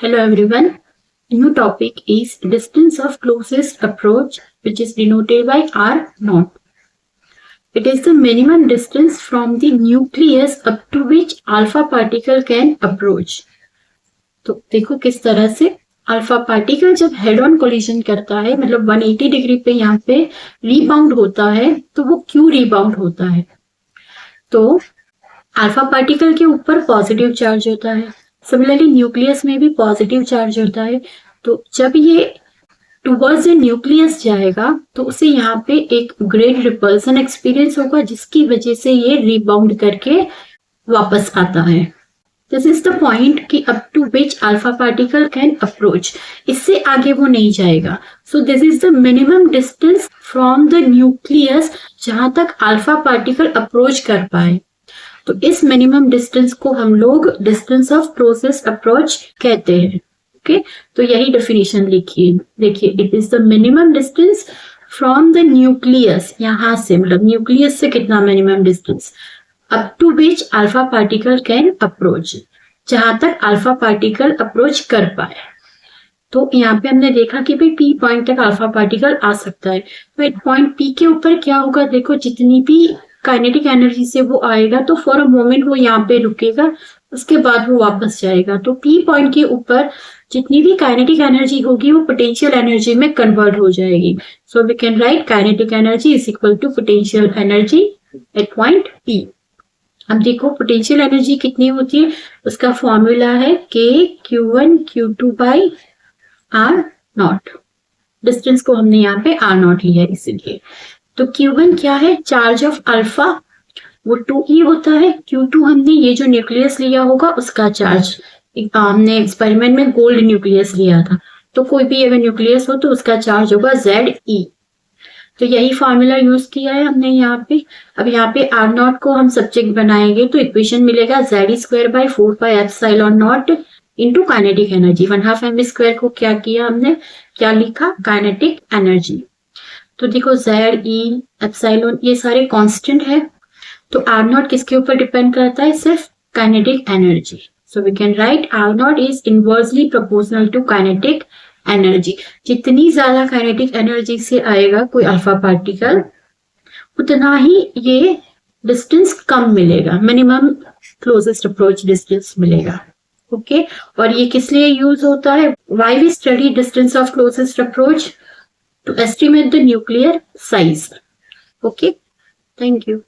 Hello everyone. New topic is distance of closest approach, which is denoted by R0. It is the minimum distance from the nucleus up to which alpha particle can approach. तो देखो किस तरह से alpha particle जब head on collision करता है, मतलब 180 degree पे यहाँ पे रीबाउंड होता है, तो वो क्यों रीबाउंड होता है? तो अल्फा पार्टिकल के ऊपर पॉजिटिव चार्ज होता है, सिमिलरली न्यूक्लियस में भी पॉजिटिव चार्ज होता है। तो जब ये टुवर्ड्स द न्यूक्लियस जाएगा तो उसे यहाँ पे एक ग्रेट रिपल्सन एक्सपीरियंस होगा, जिसकी वजह से ये रीबाउंड करके वापस आता है। दिस इज द पॉइंट कि up to which alpha particle can approach, इससे आगे वो नहीं जाएगा। So this is the minimum distance from the nucleus जहां तक अल्फा पार्टिकल अप्रोच कर पाए। तो इस मिनिमम डिस्टेंस को हम लोग डिस्टेंस ऑफ क्लोजेस्ट अप्रोच कहते हैं। ओके, तो यही डेफिनेशन लिखिए। देखिए, it is the minimum distance from the nucleus, यहां से मतलब न्यूक्लियस से कितना minimum distance, up to which alpha particle can approach, जहां तक अल्फा पार्टिकल अप्रोच कर पाए। तो यहाँ पे हमने देखा कि भाई पी पॉइंट तक अल्फा पार्टिकल आ सकता है। तो एक पॉइंट पी के ऊपर क्या होगा, देखो जितनी भी काइनेटिक एनर्जी से वो आएगा तो फॉर अ मोमेंट वो यहाँ पे रुकेगा, उसके बाद वो वापस जाएगा। तो पी पॉइंट के ऊपर जितनी भी काइनेटिक एनर्जी होगी वो पोटेंशियल एनर्जी में कन्वर्ट हो जाएगी। So we can write kinetic energy is equal to potential energy at point P. अब देखो पोटेंशियल एनर्जी कितनी होती है, उसका फॉर्मूला है के Q1 Q2 by are not. Distance को हमने यहाँ पे आर नॉट लिया है इसलिए। तो Q1 क्या है, चार्ज ऑफ अल्फा, वो 2e होता है। Q2 हमने ये जो न्यूक्लियस लिया होगा उसका चार्ज, हमने एक्सपेरिमेंट में गोल्ड न्यूक्लियस लिया था, तो कोई भी अगर न्यूक्लियस हो तो उसका चार्ज होगा Ze। तो यही फॉर्मूला यूज किया है हमने यहाँ पे। अब यहाँ पे आर नॉट को हम सब्जेक्ट बनाएंगे तो इक्वेशन मिलेगा Ze² by 4 pi epsilon not into kinetic energy. 1/2 mv² को क्या किया हमने, क्या लिखा, काइनेटिक एनर्जी। तो देखो Ze, एप्सिलॉन ये सारे कांस्टेंट है, तो आर नॉट किसके ऊपर डिपेंड करता है, सिर्फ kinetic energy. So we can write R naught is inversely proportional to kinetic energy. जितनी ज्यादा काइनेटिक एनर्जी से आएगा कोई अल्फा पार्टिकल, उतना ही ये डिस्टेंस कम मिलेगा, मिनिमम क्लोजेस्ट अप्रोच डिस्टेंस मिलेगा। ओके, और ये किस लिए यूज होता है, why we study distance of closest approach, to estimate the nuclear size. Okay, thank you.